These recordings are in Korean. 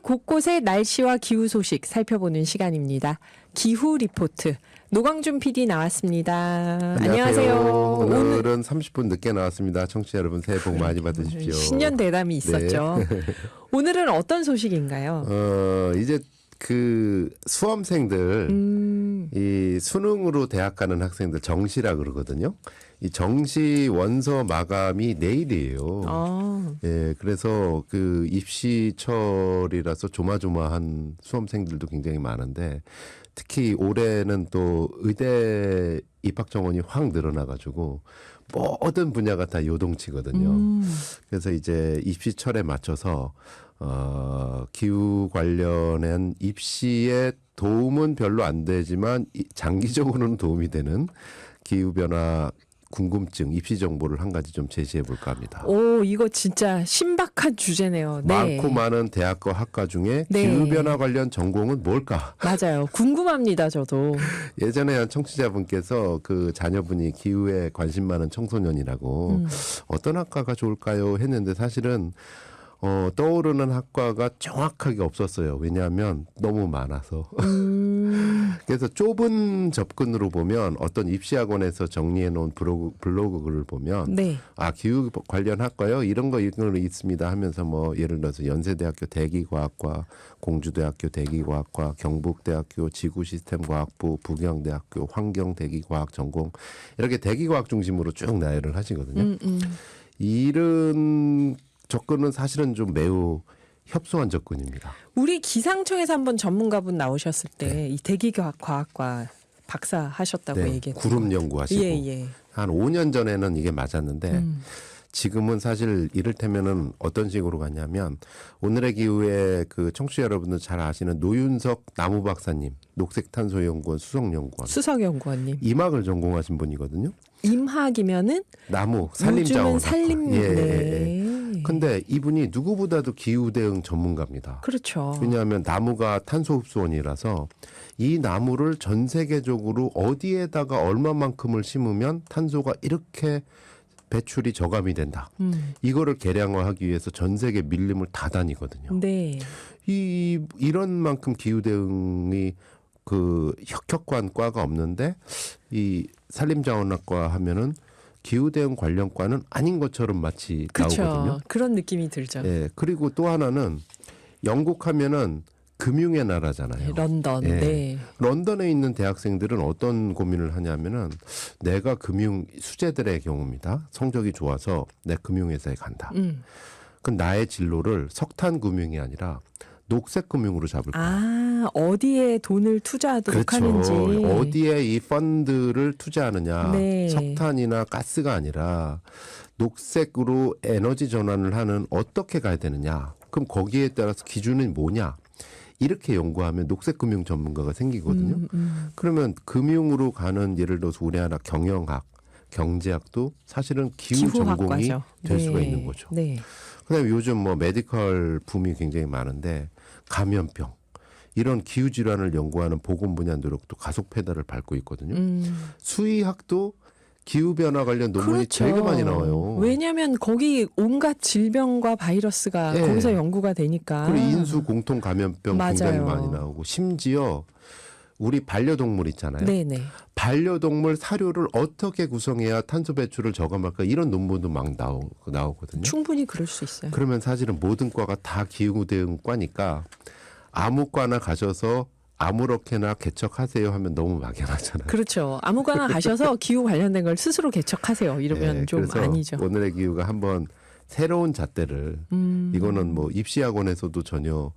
곳곳의 날씨와 기후 소식 살펴보는 시간입니다. 기후 리포트. 노광준 PD 나왔습니다. 안녕하세요. 오늘은 30분 늦게 나왔습니다. 청취자 여러분 새해 복 많이 받으십시오. 신년 대담이 있었죠. 네. 오늘은 어떤 소식인가요? 이제 그 수험생들 이 수능으로 대학 가는 학생들 정시라 그러거든요. 이 정시 원서 마감이 내일이에요. 예, 그래서 그 입시철이라서 조마조마한 수험생들도 굉장히 많은데 특히 올해는 또 의대 입학 정원이 확 늘어나가지고 모든 분야가 다 요동치거든요. 그래서 이제 입시철에 맞춰서 기후 관련한 입시에 도움은 별로 안 되지만 장기적으로는 도움이 되는 기후변화 궁금증, 입시 정보를 한 가지 좀 제시해 볼까 합니다. 오, 이거 진짜 신박한 주제네요. 네. 많고 많은 대학과 학과 중에 네. 기후변화 관련 전공은 뭘까? 맞아요. 궁금합니다, 저도. 예전에 한 청취자분께서 그 자녀분이 기후에 관심 많은 청소년이라고 어떤 학과가 좋을까요? 했는데 사실은 떠오르는 학과가 정확하게 없었어요. 왜냐하면 너무 많아서. 그래서 좁은 접근으로 보면 어떤 입시학원에서 정리해 놓은 블로그를 보면 네. 기후 관련 학과요? 이런 거 있습니다 하면서 뭐 예를 들어서 연세대학교 대기과학과, 공주대학교 대기과학과, 경북대학교 지구시스템과학부, 부경대학교 환경대기과학 전공 이렇게 대기과학 중심으로 쭉 나열을 하시거든요. 이런 접근은 사실은 좀 매우 협소한 접근입니다. 우리 기상청에서 한번 전문가분 나오셨을 때 이 대기과학과 박사 하셨다고 얘기했죠. 구름 연구하시고 예. 한 5년 전에는 이게 맞았는데 지금은 사실 이를테면은 어떤 식으로 갔냐면 오늘의 기후에 그 청취자 여러분들 잘 아시는 노윤석 나무 박사님, 녹색탄소연구원 수석연구원, 수석연구원님. 임학을 전공하신 분이거든요. 임학이면은 나무 산림자원. 산림. 네. 근데 이분이 누구보다도 기후 대응 전문가입니다. 그렇죠. 왜냐하면 나무가 탄소 흡수원이라서 이 나무를 전 세계적으로 어디에다가 얼마만큼을 심으면 탄소가 이렇게 배출이 저감이 된다. 이거를 계량화하기 위해서 전 세계 밀림을 다 다니거든요. 네. 이런 만큼 기후 대응이 그 혁혁한 과가 없는데 이 산림자원학과 하면은 기후대응 관련과는 아닌 것처럼 마치 그쵸. 나오거든요. 그런 느낌이 들죠. 예, 그리고 또 하나는 영국 하면은 금융의 나라잖아요. 런던. 예. 네. 런던에 있는 대학생들은 어떤 고민을 하냐면은 내가 금융 수재들의 경우입니다. 성적이 좋아서 내 금융회사에 간다. 그럼 나의 진로를 석탄 금융이 아니라 녹색 금융으로 잡을 거야. 어디에 돈을 투자하도록 그렇죠. 하는지. 어디에 이 펀드를 투자하느냐. 네. 석탄이나 가스가 아니라 녹색으로 에너지 전환을 하는 어떻게 가야 되느냐. 그럼 거기에 따라서 기준이 뭐냐. 이렇게 연구하면 녹색 금융 전문가가 생기거든요. 그러면 금융으로 가는 예를 들어서 우리나라 경영학, 경제학도 사실은 기후 전공이 될 수가 있는 거죠. 네. 그다음에 요즘 뭐 메디컬 붐이 굉장히 많은데 감염병 이런 기후 질환을 연구하는 보건 분야 노력도 가속 페달을 밟고 있거든요. 수의학도 기후 변화 관련 논문이 그렇죠. 되게 많이 나와요. 왜냐하면 거기 온갖 질병과 바이러스가 네. 거기서 연구가 되니까. 그리고 인수 공통 감염병 굉장히 맞아요. 많이 나오고 심지어 우리 반려동물 있잖아요. 네네. 반려동물 사료를 어떻게 구성해야 탄소 배출을 저감할까 이런 논문도 막 나오거든요. 충분히 그럴 수 있어요. 그러면 사실은 모든 과가 다 기후 대응 과니까 아무 과나 가셔서 아무렇게나 개척하세요 하면 너무 막연하잖아요. 그렇죠. 아무거나 가셔서 기후 관련된 걸 스스로 개척하세요. 이러면 네, 좀 그래서 아니죠. 오늘의 기후가 한번 새로운 잣대를 이거는 뭐 입시학원에서도 전혀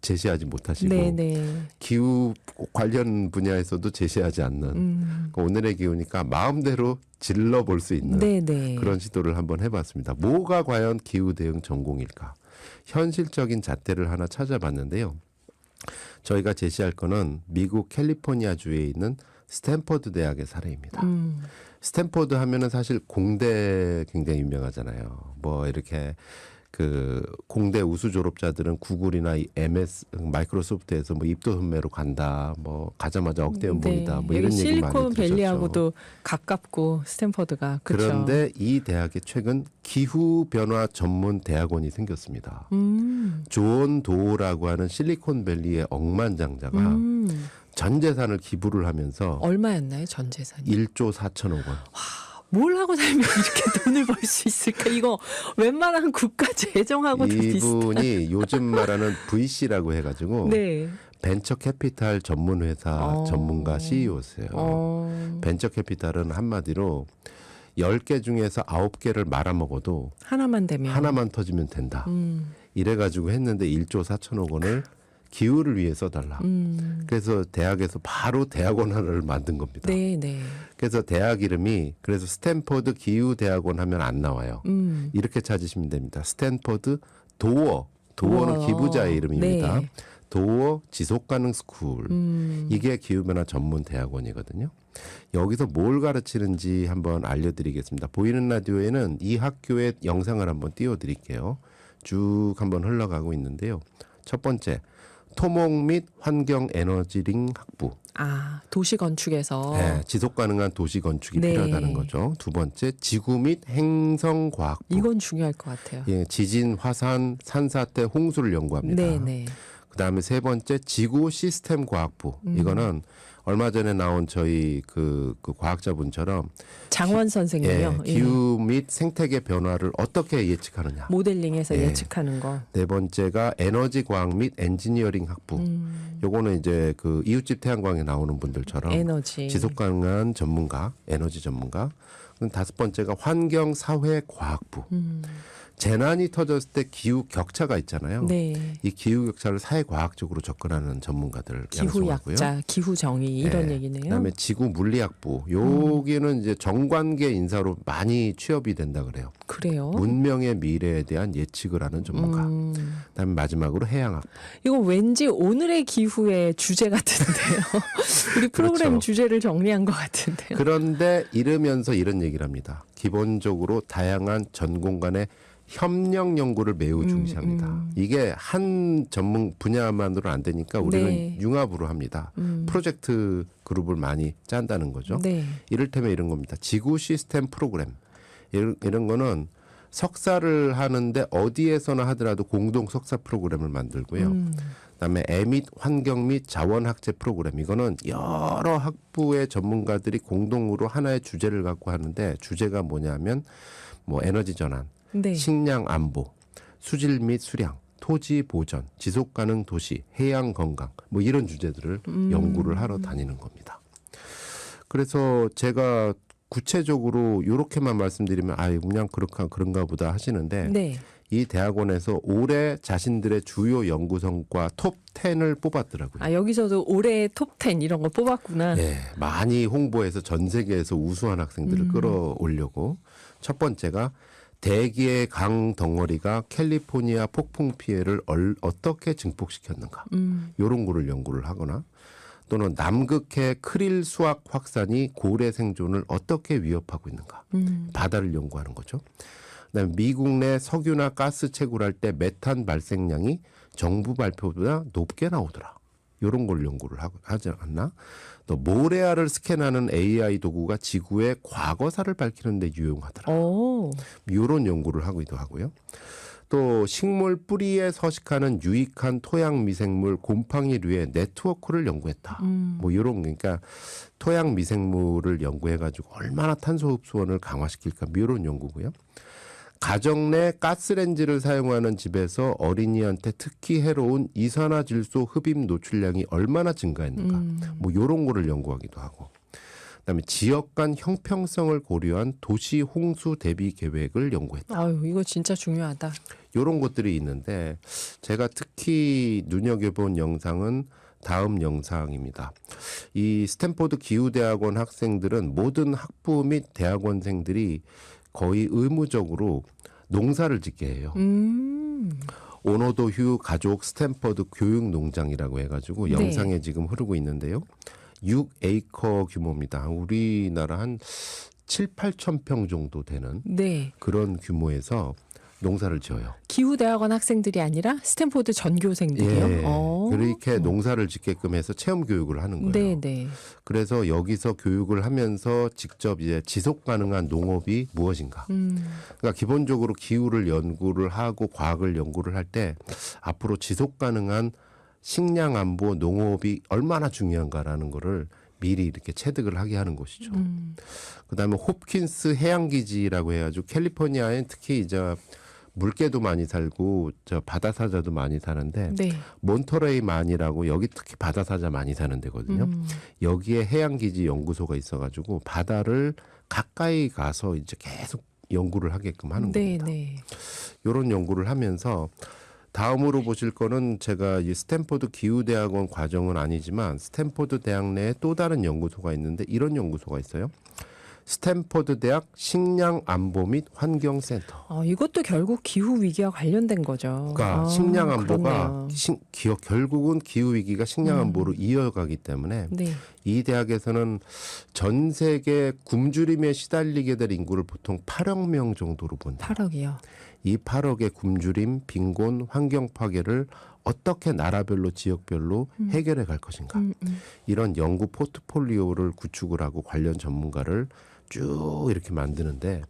제시하지 못하시고 네네. 기후 관련 분야에서도 제시하지 않는 오늘의 기후니까 마음대로 질러볼 수 있는 네네. 그런 시도를 한번 해봤습니다. 뭐가 과연 기후 대응 전공일까? 현실적인 잣대를 하나 찾아봤는데요. 저희가 제시할 거는 미국 캘리포니아주에 있는 스탠퍼드 대학의 사례입니다. 스탠퍼드 하면은 사실 공대 굉장히 유명하잖아요. 뭐 이렇게 그 공대 우수 졸업자들은 구글이나 이 MS 마이크로소프트에서 뭐 입도 선매로 간다, 뭐 가자마자 억대 연봉이다, 뭐 이런 여기 얘기 많이 들으셨죠. 실리콘밸리하고도 가깝고 스탠퍼드가 그렇죠. 그런데 이 대학에 최근 기후 변화 전문 대학원이 생겼습니다. 존 도어라고 하는 실리콘밸리의 억만장자가 전 재산을 기부를 하면서 얼마였나요, 전 재산이? 1조 4천억 원. 뭘 하고 살면 이렇게 돈을 벌 수 있을까? 이거 웬만한 국가 재정하고도 비슷한. 이분이 요즘 말하는 VC라고 해가지고 네. 벤처 캐피탈 전문 회사 전문가 CEO세요. 벤처 캐피탈은 한마디로 10개 중에서 9개를 말아먹어도 하나만 되면. 하나만 터지면 된다. 이래가지고 했는데 1조 4천억 원을 기후를 위해 써달라. 그래서 대학에서 바로 대학원 하나를 만든 겁니다. 네, 네. 그래서 대학 이름이 그래서 스탠퍼드 기후대학원 하면 안 나와요. 이렇게 찾으시면 됩니다. 스탠퍼드 도어. 도어는 우와. 기부자의 이름입니다. 네. 도어 지속가능 스쿨. 이게 기후변화 전문 대학원이거든요. 여기서 뭘 가르치는지 한번 알려드리겠습니다. 보이는 라디오에는 이 학교의 영상을 한번 띄워드릴게요. 쭉 한번 흘러가고 있는데요. 첫 번째, 토목 및 환경 에너지링 학부. 아, 도시 건축에서. 네, 지속 가능한 도시 건축이 네. 필요하다는 거죠. 두 번째, 지구 및 행성 과학부. 이건 중요할 것 같아요. 예, 지진, 화산, 산사태, 홍수를 연구합니다. 네, 네. 그다음에 세 번째, 지구 시스템 과학부. 이거는 얼마 전에 나온 저희 그 과학자분처럼 장원 선생님이요. 예, 기후 및 생태계 변화를 어떻게 예측하느냐. 모델링해서 예. 예측하는 거. 네 번째가 에너지 과학 및 엔지니어링 학부. 요거는 이제 그 이웃집 태양광에 나오는 분들처럼 에너지. 지속 가능한 전문가, 에너지 전문가. 그럼 다섯 번째가 환경 사회 과학부. 재난이 터졌을 때 기후 격차가 있잖아요. 네. 이 기후 격차를 사회 과학적으로 접근하는 전문가들 양성하고요. 기후약자, 기후정의 이런 네. 얘기네요. 그다음에 지구 물리학부. 여기는 이제 정관계 인사로 많이 취업이 된다 그래요. 그래요? 문명의 미래에 대한 예측을 하는 전문가. 그다음에 마지막으로 해양학부. 이거 왠지 오늘의 기후의 주제 같은데요. 우리 프로그램 그렇죠. 주제를 정리한 것 같은데요. 그런데 이러면서 이런 얘기를 합니다. 기본적으로 다양한 전공 간의 협력 연구를 매우 중시합니다. 이게 한 전문 분야만으로는 안 되니까 우리는 네. 융합으로 합니다. 프로젝트 그룹을 많이 짠다는 거죠. 네. 이를테면 이런 겁니다. 지구 시스템 프로그램. 이런 거는 석사를 하는데 어디에서나 하더라도 공동 석사 프로그램을 만들고요. 그다음에 애 및 환경 및 자원 학제 프로그램. 이거는 여러 학부의 전문가들이 공동으로 하나의 주제를 갖고 하는데 주제가 뭐냐면 뭐 에너지 전환, 네. 식량 안보, 수질 및 수량, 토지 보전, 지속 가능 도시, 해양 건강 뭐 이런 주제들을 연구를 하러 다니는 겁니다. 그래서 제가 구체적으로 이렇게만 말씀드리면 그냥 그런가 보다 하시는데 네. 이 대학원에서 올해 자신들의 주요 연구 성과 톱 10을 뽑았더라고요. 아, 여기서도 올해 톱10 이런 거 뽑았구나. 네, 많이 홍보해서 전 세계에서 우수한 학생들을 끌어오려고. 첫 번째가 대기의 강 덩어리가 캘리포니아 폭풍 피해를 어떻게 증폭시켰는가. 이런 거를 연구를 하거나 또는 남극해 크릴 수확 확산이 고래 생존을 어떻게 위협하고 있는가. 바다를 연구하는 거죠. 그다음에 미국 내 석유나 가스 채굴할 때 메탄 발생량이 정부 발표보다 높게 나오더라. 이런 걸 연구를 하지 않나? 또 모래알을 스캔하는 AI 도구가 지구의 과거사를 밝히는 데 유용하더라. 이런 연구를 하기도 하고요. 또 식물 뿌리에 서식하는 유익한 토양 미생물 곰팡이류의 네트워크를 연구했다. 뭐 이런 그러니까 토양 미생물을 연구해가지고 얼마나 탄소 흡수원을 강화시킬까 뭐 이런 연구고요. 가정 내 가스렌지를 사용하는 집에서 어린이한테 특히 해로운 이산화질소 흡입 노출량이 얼마나 증가했는가. 뭐 이런 거를 연구하기도 하고. 그다음에 지역 간 형평성을 고려한 도시 홍수 대비 계획을 연구했다. 아유, 이거 진짜 중요하다. 이런 것들이 있는데 제가 특히 눈여겨본 영상은 다음 영상입니다. 이 스탠포드 기후대학원 학생들은 모든 학부 및 대학원생들이 거의 의무적으로 농사를 짓게 해요. 오노도 휴 가족 스탠퍼드 교육농장이라고 해가지고 네. 영상에 지금 흐르고 있는데요. 6에이커 규모입니다. 우리나라 한 7, 8천 평 정도 되는 네. 그런 규모에서 농사를 지어요. 기후대학원 학생들이 아니라 스탠포드 전교생들이요? 예. 그렇게 농사를 짓게끔 해서 체험 교육을 하는 거예요. 네네. 그래서 여기서 교육을 하면서 직접 이제 지속 가능한 농업이 무엇인가. 그러니까 기본적으로 기후를 연구를 하고 과학을 연구를 할 때 앞으로 지속 가능한 식량 안보 농업이 얼마나 중요한가라는 거를 미리 이렇게 체득을 하게 하는 곳이죠. 그다음에 홉킨스 해양기지라고 해가지고 캘리포니아엔 특히 이제 물개도 많이 살고 저 바다사자도 많이 사는데 네. 몬터레이만이라고 여기 특히 바다사자 많이 사는 데거든요. 여기에 해양기지 연구소가 있어가지고 바다를 가까이 가서 이제 계속 연구를 하게끔 하는 겁니다. 네네. 이런 연구를 하면서 다음으로 보실 거는 제가 이 스탠포드 기후대학원 과정은 아니지만 스탠포드 대학 내에 또 다른 연구소가 있는데 이런 연구소가 있어요. 스탠포드 대학 식량 안보 및 환경센터. 이것도 결국 기후 위기와 관련된 거죠. 그러니까 식량 안보가 그렇네요. 결국은 기후 위기가 식량 안보로 이어가기 때문에 네. 이 대학에서는 전 세계 굶주림에 시달리게 될 인구를 보통 8억 명 정도로 본다. 8억이요. 이 8억의 굶주림, 빈곤, 환경 파괴를 어떻게 나라별로 지역별로 해결해 갈 것인가. 이런 연구 포트폴리오를 구축을 하고 관련 전문가를 쭉 이렇게 만드는데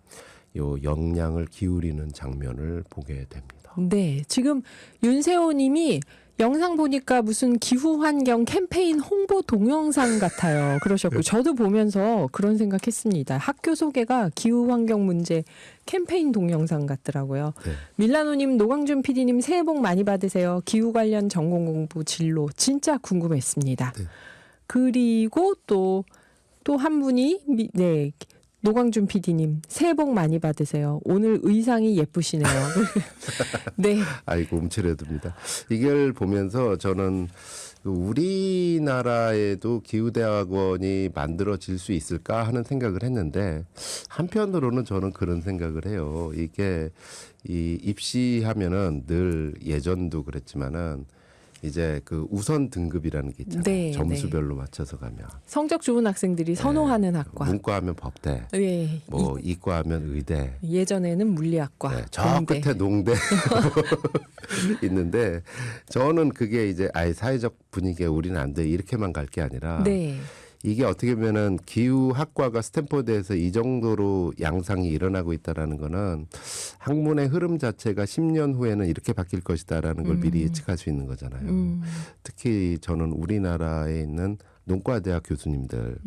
요 역량을 기울이는 장면을 보게 됩니다. 네. 지금 윤세호 님이 영상 보니까 무슨 기후환경 캠페인 홍보 동영상 같아요. 그러셨고 저도 보면서 그런 생각했습니다. 학교 소개가 기후환경 문제 캠페인 동영상 같더라고요. 네. 밀라노님, 노광준 PD님 새해 복 많이 받으세요. 기후 관련 전공 공부 진로 진짜 궁금했습니다. 네. 그리고 또 한 분이 네. 노광준 PD님 새해 복 많이 받으세요. 오늘 의상이 예쁘시네요. 네. 아이고 움츠려듭니다. 이걸 보면서 저는 우리나라에도 기후대학원이 만들어질 수 있을까 하는 생각을 했는데 한편으로는 저는 그런 생각을 해요. 이게 이 입시하면은 늘 예전도 그랬지만은 이제 그 우선 등급이라는 게 있잖아요. 네, 점수별로 맞춰서 가면 성적 좋은 학생들이 선호하는 학과. 문과하면 법대, 네. 뭐 이과하면 의대, 예전에는 물리학과. 네, 저 공대. 끝에 농대 있는데 저는 그게 이제 아예 사회적 분위기에 우리는 안 돼 이렇게만 갈 게 아니라 네. 이게 어떻게 보면은 기후학과가 스탠포드에서 이 정도로 양상이 일어나고 있다라는 거는 학문의 흐름 자체가 10년 후에는 이렇게 바뀔 것이다라는 걸 미리 예측할 수 있는 거잖아요. 특히 저는 우리나라에 있는 농과대학 교수님들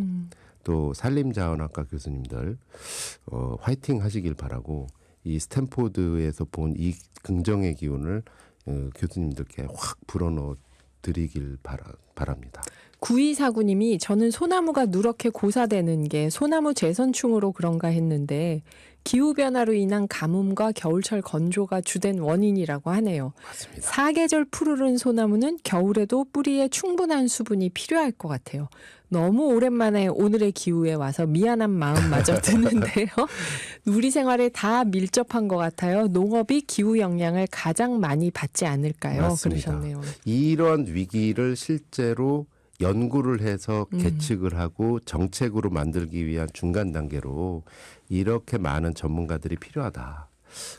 또 산림자원학과 교수님들 화이팅 하시길 바라고 이 스탠포드에서 본 이 긍정의 기운을 교수님들께 확 불어넣어 드리길 바랍니다. 9249님이 저는 소나무가 누렇게 고사되는 게 소나무 재선충으로 그런가 했는데 기후변화로 인한 가뭄과 겨울철 건조가 주된 원인이라고 하네요. 맞습니다. 사계절 푸르른 소나무는 겨울에도 뿌리에 충분한 수분이 필요할 것 같아요. 너무 오랜만에 오늘의 기후에 와서 미안한 마음마저 드는데요. 우리 생활에 다 밀접한 것 같아요. 농업이 기후 영향을 가장 많이 받지 않을까요? 맞습니다. 그러셨네요. 이런 위기를 실제로 연구를 해서 계측을 하고 정책으로 만들기 위한 중간 단계로 이렇게 많은 전문가들이 필요하다.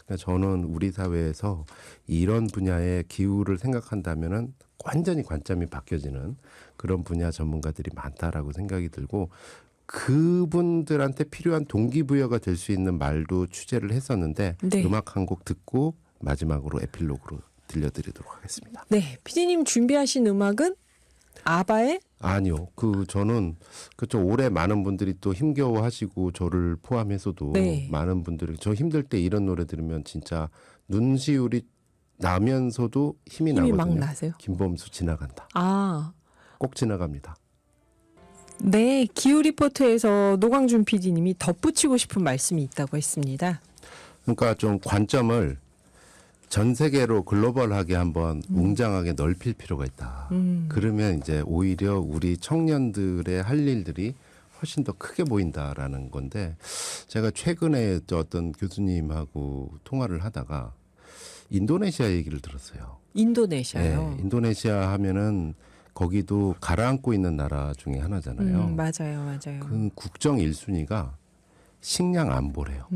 그러니까 저는 우리 사회에서 이런 분야의 기후를 생각한다면은 완전히 관점이 바뀌어지는 그런 분야 전문가들이 많다라고 생각이 들고 그분들한테 필요한 동기부여가 될 수 있는 말도 취재를 했었는데 네. 음악 한 곡 듣고 마지막으로 에필로그로 들려드리도록 하겠습니다. 네, 피디님 준비하신 음악은 아바의 아니요. 저는 그쪽 올해 많은 분들이 또 힘겨워하시고 저를 포함해서도 네. 많은 분들이 저 힘들 때 이런 노래 들으면 진짜 눈시울이 나면서도 힘이 막 나거든요. 나세요? 김범수 지나간다. 아, 꼭 지나갑니다. 네, 기후 리포트에서 노광준 PD님이 덧붙이고 싶은 말씀이 있다고 했습니다. 그러니까 좀 관점을 전 세계로 글로벌하게 한번 웅장하게 넓힐 필요가 있다. 그러면 이제 오히려 우리 청년들의 할 일들이 훨씬 더 크게 보인다라는 건데 제가 최근에 어떤 교수님하고 통화를 하다가 인도네시아 얘기를 들었어요. 인도네시아요. 네, 인도네시아 하면은 거기도 가라앉고 있는 나라 중에 하나잖아요. 맞아요, 맞아요. 그 국정 1순위가 식량 안보래요.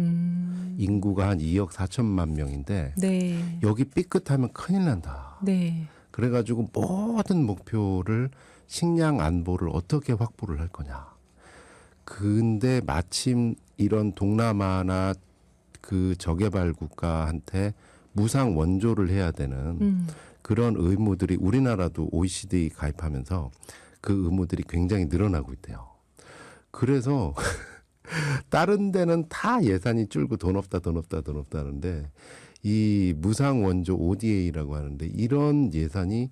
인구가 한 2억 4천만 명인데 네. 여기 삐끗하면 큰일 난다. 네. 그래가지고 모든 목표를 식량 안보를 어떻게 확보를 할 거냐. 근데 마침 이런 동남아나 그 저개발 국가한테 무상 원조를 해야 되는 그런 의무들이 우리나라도 OECD 가입하면서 그 의무들이 굉장히 늘어나고 있대요. 그래서 다른 데는 다 예산이 줄고 돈 없다 하는데 이 무상 원조 ODA라고 하는데 이런 예산이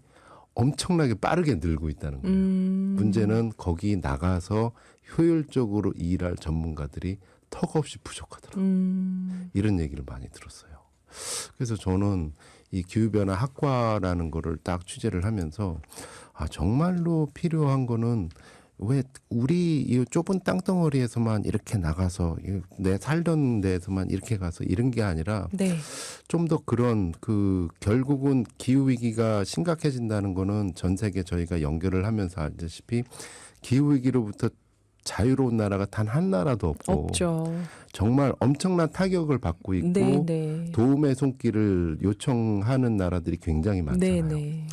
엄청나게 빠르게 늘고 있다는 거예요. 문제는 거기 나가서 효율적으로 일할 전문가들이 턱없이 부족하더라고요. 이런 얘기를 많이 들었어요. 그래서 저는 이 기후변화 학과라는 거를 딱 취재를 하면서 정말로 필요한 거는 왜 우리 이 좁은 땅덩어리에서만 이렇게 나가서 내 살던 데에서만 이렇게 가서 이런 게 아니라 네. 좀 더 그런 그 결국은 기후 위기가 심각해진다는 거는 전 세계 저희가 연결을 하면서 알다시피 기후 위기로부터 자유로운 나라가 단 한 나라도 없고 없죠. 정말 엄청난 타격을 받고 있고 네, 네. 도움의 손길을 요청하는 나라들이 굉장히 많잖아요. 네, 네.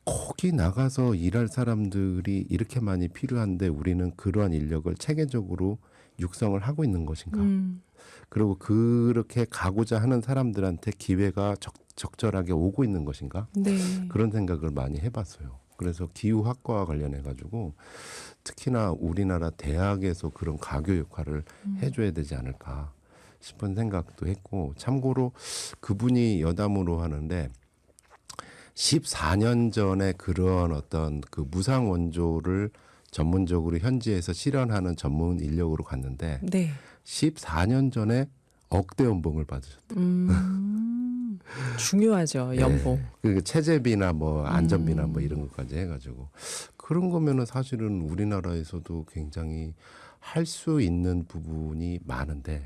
거기 나가서 일할 사람들이 이렇게 많이 필요한데 우리는 그러한 인력을 체계적으로 육성을 하고 있는 것인가? 그리고 그렇게 가고자 하는 사람들한테 기회가 적절하게 오고 있는 것인가? 네. 그런 생각을 많이 해봤어요. 그래서 기후학과와 관련해 가지고 특히나 우리나라 대학에서 그런 가교 역할을 해줘야 되지 않을까 싶은 생각도 했고, 참고로 그분이 여담으로 하는데 14년 전에 그런 어떤 그 무상 원조를 전문적으로 현지에서 실현하는 전문 인력으로 갔는데 네. 14년 14년 전에 억대 연봉을 받으셨다. 중요하죠. 연봉. 네. 그 체재비나 뭐 안전비나 뭐 이런 것까지 해가지고 그런 거면은 사실은 우리나라에서도 굉장히 할 수 있는 부분이 많은데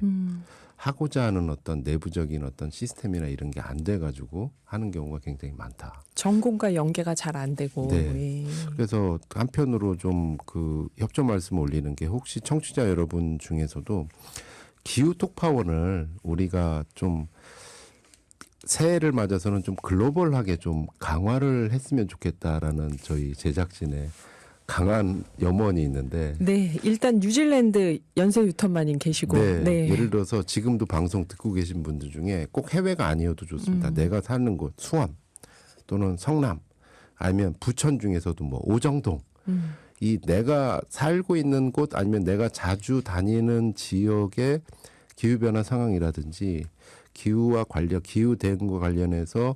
하고자 하는 어떤 내부적인 어떤 시스템이나 이런 게 안 돼가지고 하는 경우가 굉장히 많다. 전공과 연계가 잘 안 되고. 네. 예. 그래서 한편으로 좀 그 협조 말씀 올리는 게 혹시 청취자 여러분 중에서도 기후톡파원을 우리가 좀 새해를 맞아서는 좀 글로벌하게 좀 강화를 했으면 좋겠다라는 저희 제작진의 강한 염원이 있는데 네, 일단 뉴질랜드 연쇄 유턴마님 계시고, 네, 네. 예를 들어서 지금도 방송 듣고 계신 분들 중에 꼭 해외가 아니어도 좋습니다. 내가 사는 곳 수원 또는 성남 아니면 부천 중에서도 뭐 오정동 이 내가 살고 있는 곳 아니면 내가 자주 다니는 지역의 기후변화 상황이라든지 기후와 관련 기후 대응과 관련해서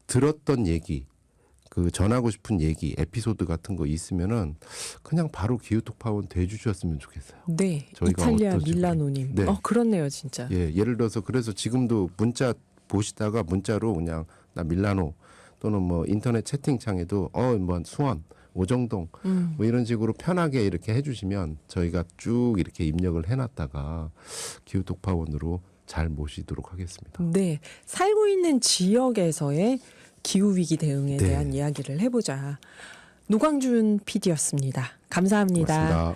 들었던 얘기 그 전하고 싶은 얘기 에피소드 같은 거 있으면은 그냥 바로 기후톡파원 대주셨으면 좋겠어요. 네, 저희가 이탈리아 어떨지 밀라노님. 네. 그렇네요, 진짜. 예, 예를 들어서 그래서 지금도 문자 보시다가 문자로 그냥 나 밀라노 또는 뭐 인터넷 채팅창에도 뭐 수원 오정동 뭐 이런 식으로 편하게 이렇게 해주시면 저희가 쭉 이렇게 입력을 해놨다가 기후톡파원으로 잘 모시도록 하겠습니다. 네, 살고 있는 지역에서의 기후위기 대응에 네. 대한 이야기를 해보자. 노광준 PD였습니다. 감사합니다. 고맙습니다.